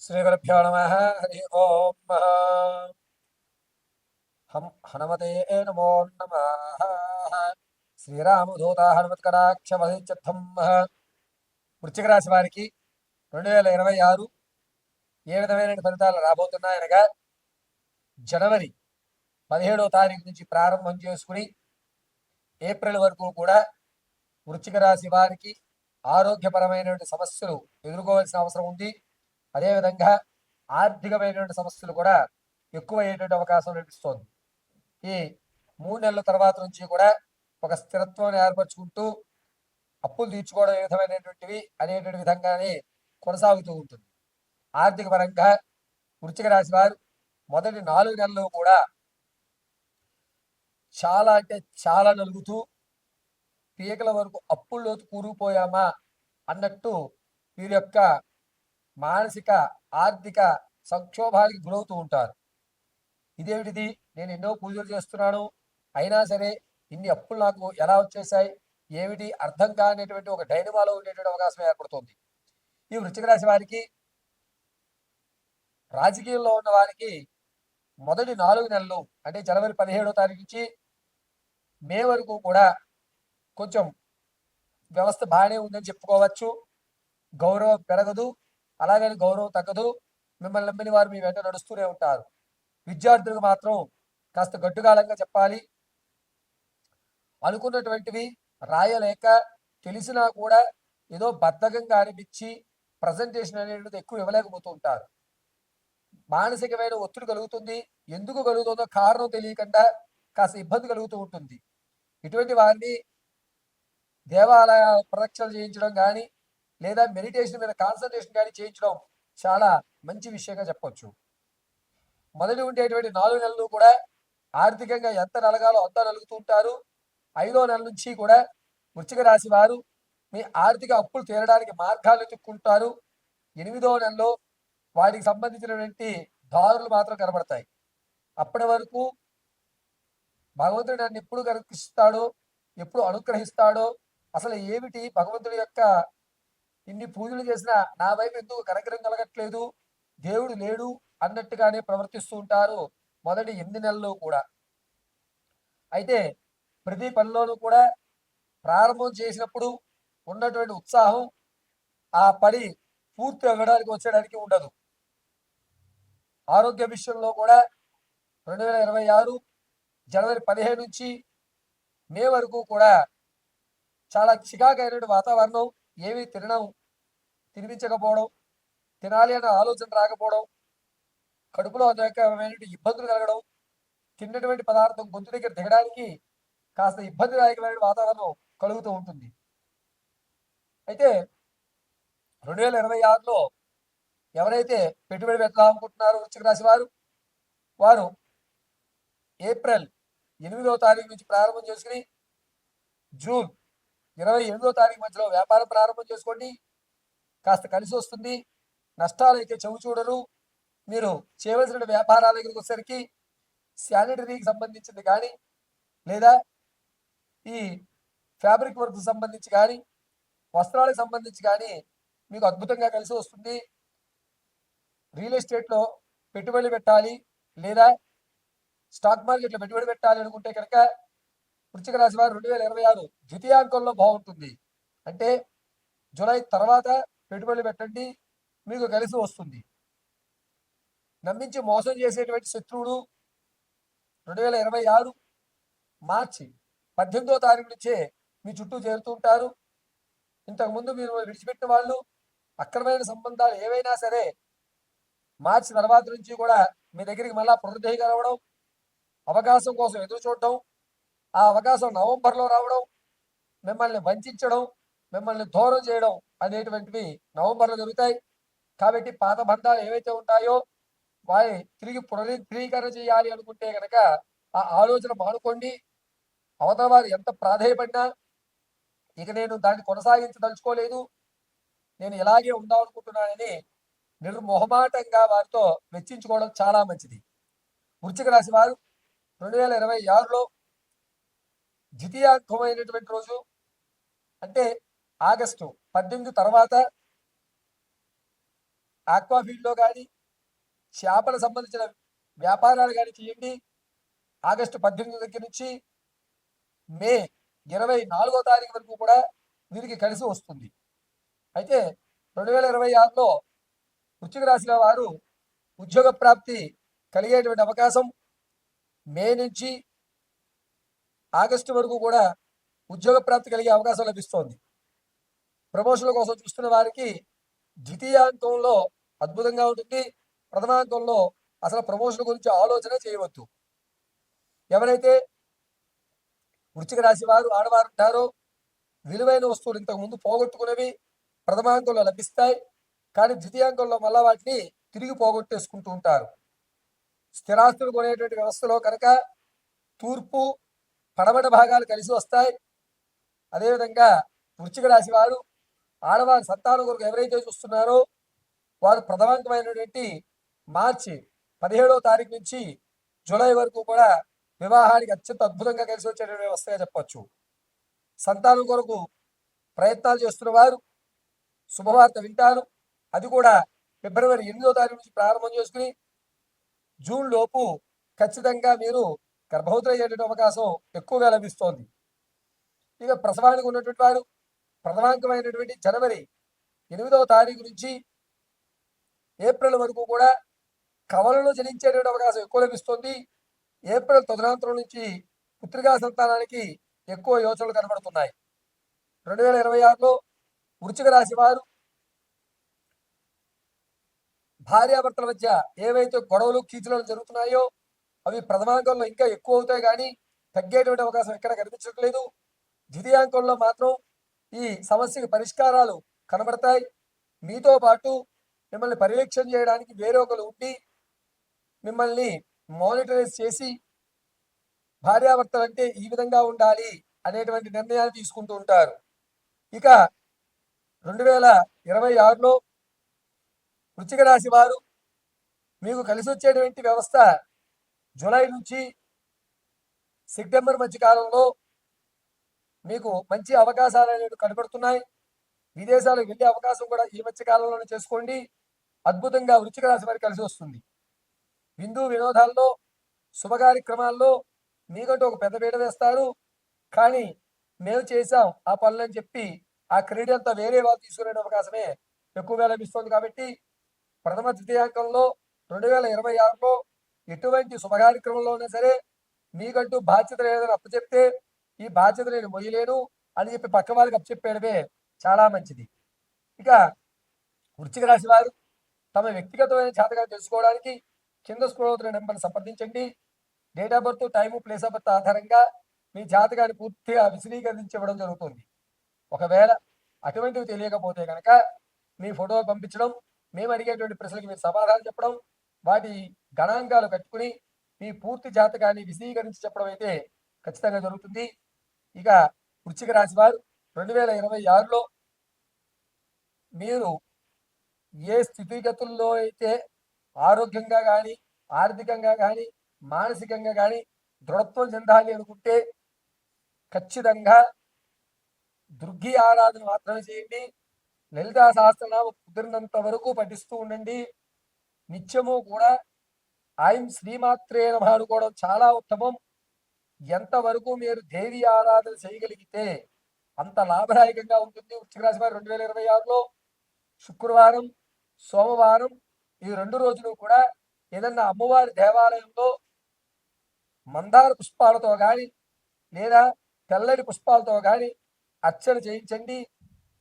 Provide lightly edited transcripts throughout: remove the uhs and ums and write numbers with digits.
श्रीगुरुभ्यो नमः। हरि ओम। हम हनुमते नमो नमः। శ్రీరామదూత హనుమత్కటాక్ష వధించత్వం. వృశ్చిక రాశి వారికి 2026 ఏ విధమైన ఫలితాలు రాబోతున్నాయనగా, జనవరి 17వ తారీఖు నుంచి ప్రారంభం చేసుకుని ఏప్రిల్ వరకు కూడా వృశ్చిక రాశి వారికి ఆరోగ్యపరమైనటువంటి సమస్యలు ఎదుర్కోవాల్సిన అవసరం ఉంది. అదేవిధంగా ఆర్థికమైనటువంటి సమస్యలు కూడా ఎక్కువయ్యేటువంటి అవకాశం కనిపిస్తోంది. ఈ 3 నెలల తర్వాత నుంచి కూడా ఒక స్థిరత్వాన్ని ఏర్పరచుకుంటూ అప్పులు తీర్చుకోవడం ఏ విధమైనటువంటివి అనేటువంటి విధంగానే కొనసాగుతూ ఉంటుంది. ఆర్థిక పరంగా వృశ్చిక రాశి వారు మొదటి 4 నెలలు కూడా చాలా అంటే చాలా నలుగుతూ పీకల వరకు అప్పుల్లోకి కూరుకుపోయామా అన్నట్టు వీరి యొక్క మానసిక ఆర్థిక సంక్షోభానికి గురవుతూ ఉంటారు. ఇదేమిటిది, నేను ఎన్నో పూజలు చేస్తున్నాను, అయినా సరే ఇన్ని అప్పులు నాకు ఎలా వచ్చేసాయి, ఏమిటి అర్థం కానిటువంటి ఒక డైనమాలో ఉండేటువంటి అవకాశం ఏర్పడుతుంది. ఈ వృశ్చిక రాశి వారికి, రాజకీయంలో ఉన్న వారికి మొదటి 4 నెలలు అంటే జనవరి 17వ తారీఖు నుంచి మే వరకు కూడా కొంచెం వ్యవస్థ బాగానే ఉందని చెప్పుకోవచ్చు. గౌరవం పెరగదు, అలాగని గౌరవం తగ్గదు. మిమ్మల్ని నమ్మిన వారు మీ వెంట నడుస్తూనే ఉంటారు. విద్యార్థులకు మాత్రం కాస్త గట్టుగాలంగా చెప్పాలి. అనుకున్నటువంటివి రాయలేక, తెలిసినా కూడా ఏదో బద్ధకంగా అనిపించి ప్రజెంటేషన్ అనేటువంటిది ఎక్కువ ఇవ్వలేకపోతూ ఉంటారు. మానసికమైన ఒత్తిడి కలుగుతుంది. ఎందుకు కలుగుతుందో కారణం తెలియకుండా కాస్త ఇబ్బంది కలుగుతూ ఉంటుంది. ఇటువంటి వారిని దేవాలయ ప్రదక్షిణలు చేయించడం కానీ, లేదా మెడిటేషన్ మీద కాన్సన్ట్రేషన్ కానీ చేయించడం చాలా మంచి విషయంగా చెప్పొచ్చు. మొదటి ఉండేటువంటి 4 నెలలు కూడా ఆర్థికంగా ఎంత నలగాలో అంత నలుగుతూ ఉంటారు. 5వ నెల నుంచి కూడా వృశ్చిక రాశి వారు మీ ఆర్థిక అప్పులు తీరడానికి మార్గాలు వెతుక్కుంటారు. 8వ నెలలో వాటికి సంబంధించినటువంటి దారులు మాత్రం కనబడతాయి. అప్పటి వరకు భగవంతుడు నన్ను ఎప్పుడు కనిపిస్తాడో, ఎప్పుడు అనుగ్రహిస్తాడో, అసలు ఏమిటి భగవంతుడి యొక్క ఇన్ని పూజలు చేసినా నా వైపు ఎందుకు కనకరం కలగట్లేదు, దేవుడు లేడు అన్నట్టుగానే ప్రవర్తిస్తూ ఉంటారు మొదటి 8 నెలలు కూడా. అయితే ప్రతి పనిలోనూ కూడా ప్రారంభం చేసినప్పుడు ఉన్నటువంటి ఉత్సాహం ఆ పని పూర్తి అవ్వడానికి వచ్చేయడానికి ఉండదు. ఆరోగ్య విషయంలో కూడా 2026 జనవరి 15 నుంచి మే వరకు కూడా చాలా చికాకైన వాతావరణం. ఏమీ తినిపించకపోవడం, తినాలి అన్న ఆలోచన రాకపోవడం, కడుపులో అనేకమైనటువంటి ఇబ్బందులు కలగడం, తిన్నటువంటి పదార్థం గొంతు దగ్గర దిగడానికి కాస్త ఇబ్బందిదాయకమైన వాతావరణం కలుగుతూ ఉంటుంది. అయితే 2026లో ఎవరైతే పెట్టుబడి పెట్టాలనుకుంటున్నారో వృశ్చిక రాశి వారు ఏప్రిల్ 8వ తారీఖు నుంచి ప్రారంభం చేసుకుని జూన్ 28వ తారీఖు మధ్యలో వ్యాపారం ప్రారంభం చేసుకోండి. కాస్త కలిసి వస్తుంది. నష్టాలు అయితే చెవి చూడరు. మీరు చేయవలసిన వ్యాపారాల దగ్గరికి వచ్చేసరికి శానిటరీకి సంబంధించింది కానీ, లేదా ఈ ఫ్యాబ్రిక్ వర్క్ సంబంధించి కానీ, వస్త్రాలకు సంబంధించి కానీ మీకు అద్భుతంగా కలిసి వస్తుంది. రియల్ ఎస్టేట్లో పెట్టుబడి పెట్టాలి, లేదా స్టాక్ మార్కెట్లో పెట్టుబడి పెట్టాలి అనుకుంటే కనుక వృశ్చిక రాశి వారు 2026 ద్వితీయాంకంలో బాగుంటుంది. అంటే జూలై తర్వాత పెట్టుబడులు పెట్టండి, మీకు కలిసి వస్తుంది. నమ్మించి మోసం చేసేటువంటి శత్రువుడు 2026 మార్చి 18వ తారీఖు నుంచే మీ చుట్టూ చేరుతుంటారు. ఇంతకుముందు మీరు విడిచిపెట్టిన వాళ్ళు, అక్రమైన సంబంధాలు ఏవైనా సరే మార్చి తర్వాత నుంచి కూడా మీ దగ్గరికి మళ్ళా పునరుద్ధరించడం, అవకాశం కోసం ఎదురు చూడడం, ఆ అవకాశం నవంబర్లో రావడం, మిమ్మల్ని వంచడం, మిమ్మల్ని దూరం చేయడం అనేటువంటివి నవంబర్లో జరుగుతాయి. కాబట్టి పాత బంధాలు ఏవైతే ఉంటాయో వారి తిరిగి పునరుద్ధరీకరణ చేయాలి అనుకుంటే కనుక ఆ ఆలోచన మానుకోండి. అవతల వారు ఎంత ప్రాధేయపడినా ఇక నేను దాన్ని కొనసాగించదలుచుకోలేదు, నేను ఇలాగే ఉండాలనుకుంటున్నానని నిర్మోహమాటంగా వారితో వెచ్చించుకోవడం చాలా మంచిది. వృశ్చిక రాశి వారు 2026లో ద్వితీయాంకమైనటువంటి రోజు అంటే ఆగస్టు 18 తర్వాత ఆక్వాఫీల్డ్లో కానీ చేపలకు సంబంధించిన వ్యాపారాలు కానీ చేయండి. ఆగస్టు 18 దగ్గర నుంచి మే 24వ తారీఖు వరకు కూడా వీరికి కలిసి వస్తుంది. అయితే 2026లో వృశ్చిక రాశి వారు ఉద్యోగ ప్రాప్తి కలిగేటువంటి అవకాశం మే నుంచి ఆగస్టు వరకు కూడా ఉద్యోగ ప్రాప్తి కలిగే అవకాశం లభిస్తోంది. ప్రమోషన్ల కోసం చూస్తున్న వారికి ద్వితీయాంకంలో అద్భుతంగా ఉంటుంది. ప్రథమాంకంలో అసలు ప్రమోషన్ గురించి ఆలోచన చేయవద్దు. ఎవరైతే వృశ్చిక రాశి వారు ఆడవారు ఉంటారో విలువైన వస్తువులు ఇంతకు ముందు పోగొట్టుకునేవి ప్రథమాంకంలో లభిస్తాయి. కానీ ద్వితీయాంకంలో మళ్ళా వాటిని తిరిగి పోగొట్టేసుకుంటూ ఉంటారు. స్థిరాస్తులు కొనేటువంటి వ్యవస్థలో కనుక తూర్పు పడమట భాగాలు కలిసి వస్తాయి. అదేవిధంగా వృశ్చిక రాశి వారు ఆడవారి సంతానం కొరకు ఎవరైతే చూస్తున్నారో వారు ప్రథమాంకమైనటువంటి మార్చి 17వ తారీఖు నుంచి జూలై వరకు కూడా వివాహానికి అత్యంత అద్భుతంగా కలిసి వచ్చేటువంటి వ్యవస్థగా చెప్పొచ్చు. సంతానం కొరకు ప్రయత్నాలు చేస్తున్న వారు శుభవార్త వింటారు. అది కూడా ఫిబ్రవరి 8వ తారీఖు నుంచి ప్రారంభం చేసుకుని జూన్ లోపు ఖచ్చితంగా మీరు గర్భవతులు అయ్యేటువంటి అవకాశం ఎక్కువగా లభిస్తోంది. ఇక ప్రసవానికి ఉన్నటువంటి వారు ప్రథమాంకమైనటువంటి జనవరి 8వ తారీఖు నుంచి ఏప్రిల్ వరకు కూడా కవలలో జనించేటువంటి అవకాశం ఎక్కువ లభిస్తుంది. ఏప్రిల్ తదనంతరం నుంచి పుత్రికా సంతానానికి ఎక్కువ యోచనలు కనబడుతున్నాయి. 2026లో వృశ్చిక రాశి వారు భార్యాభర్తల మధ్య ఏవైతే గొడవలు కీచులు జరుగుతున్నాయో అవి ప్రథమాంకంలో ఇంకా ఎక్కువ అవుతాయి, కానీ తగ్గేటువంటి అవకాశం ఎక్కడ కనిపించట్లేదు. ద్వితీయాంకంలో మాత్రం ఈ సమస్యకి పరిష్కారాలు కనబడతాయి. మీతో పాటు మిమ్మల్ని పర్యవేక్షణ చేయడానికి వేరే ఒకరు ఉండి మిమ్మల్ని మానిటరైజ్ చేసి భార్యాభర్తలు అంటే ఈ విధంగా ఉండాలి అనేటువంటి నిర్ణయాలు తీసుకుంటూ ఉంటారు. ఇక 2026లో వృశ్చిక రాశి వారు మీకు కలిసి వచ్చేటువంటి వ్యవస్థ జూలై నుంచి సెప్టెంబర్ మధ్య కాలంలో మీకు మంచి అవకాశాలు అనేవి కనబడుతున్నాయి. విదేశాలకు వెళ్ళే అవకాశం కూడా ఈ మధ్య కాలంలోనే చేసుకోండి. అద్భుతంగా వృశ్చిక రాశి వారికి కలిసి వస్తుంది. విందు వినోదాల్లో శుభ కార్యక్రమాల్లో మీకంటూ ఒక పెద్ద పీట వేస్తారు. కానీ మేము చేసాం ఆ పనులని చెప్పి ఆ క్రెడిట్ అంతా వేరే వాళ్ళు తీసుకునే అవకాశమే ఎక్కువగా లభిస్తుంది. కాబట్టి ప్రథమ ద్వితీయాంకంలో 2026లో ఎటువంటి శుభ కార్యక్రమంలోనే సరే మీకంటూ బాధ్యత ఏదైనా అప్పచెప్తే ఈ బాధ్యత నేను మొయ్యలేను అని చెప్పి పక్క వాళ్ళకి అప్పచెప్పేయడమే చాలా మంచిది. ఇక వృశ్చిక రాశి వారు తమ వ్యక్తిగతమైన జాతకాన్ని తెలుసుకోవడానికి కింద స్క్రోల్ అవుతున్న నెంబర్ని సంప్రదించండి. Date of birth, time, place of birth ఆధారంగా మీ జాతకాన్ని పూర్తిగా విశదీకరించి ఇవ్వడం జరుగుతుంది. ఒకవేళ అటువంటివి తెలియకపోతే కనుక మీ ఫోటో పంపించడం, మేము అడిగేటువంటి ప్రశ్నలకి మీరు సమాధానం చెప్పడం, వాటి గణాంకాలు కట్టుకుని మీ పూర్తి జాతకాన్ని విశదీకరించి చెప్పడం అయితే ఖచ్చితంగా జరుగుతుంది. ఇక వృశ్చిక రాశి వారు 2026లో మీరు ఏ స్థితిగతుల్లో అయితే ఆరోగ్యంగా కానీ ఆర్థికంగా కానీ మానసికంగా కానీ దృఢత్వం చెందాలి అనుకుంటే ఖచ్చితంగా దుర్గి ఆరాధన మాత్రమే చేయండి. లలితా సహస్రనామం కుదిరినంత వరకు పఠిస్తూ ఉండండి. నిత్యము కూడా ఐం శ్రీమాత్రే నమః అనుకోవడం చాలా ఉత్తమం. ఎంతవరకు మీరు దేవి ఆరాధన చేయగలిగితే అంత లాభదాయకంగా ఉంటుంది. వృశ్చిక రాశి వారు 2026లో శుక్రవారం, సోమవారం ఈ 2 రోజులు కూడా ఏదన్నా అమ్మవారి దేవాలయంలో మందార పుష్పాలతో కానీ లేదా తెల్లటి పుష్పాలతో కానీ అర్చన చేయించండి.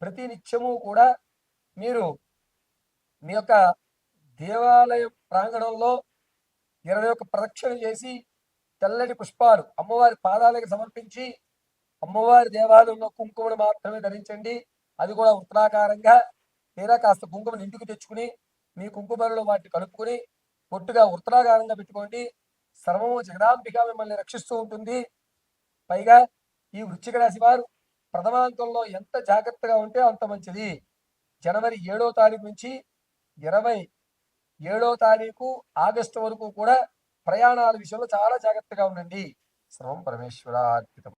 ప్రతి నిత్యము కూడా మీరు మీ యొక్క దేవాలయ ప్రాంగణంలో 21 ప్రదక్షిణ చేసి తెల్లటి పుష్పాలు అమ్మవారి పాదాలకు సమర్పించి అమ్మవారి దేవాలయంలో కుంకుమను మాత్రమే ధరించండి. అది కూడా వృత్తాకారంగా లేదా కాస్త కుంకుమను ఇంటికి తెచ్చుకుని మీ కుంకుమలో వాటిని కలుపుకుని పొట్టుగా వృత్తాకారంగా పెట్టుకోండి. సర్వము జగదాంబిక మిమ్మల్ని రక్షిస్తూ ఉంటుంది. పైగా ఈ వృశ్చిక రాశి వారు ప్రథమాంకంలో ఎంత జాగ్రత్తగా ఉంటే అంత మంచిది. జనవరి 7వ తారీఖు నుంచి 27వ తారీఖు ఆగస్టు వరకు కూడా ప్రయాణాల విషయంలో చాలా జాగ్రత్తగా ఉండండి. సర్వం పరమేశ్వరార్పితం.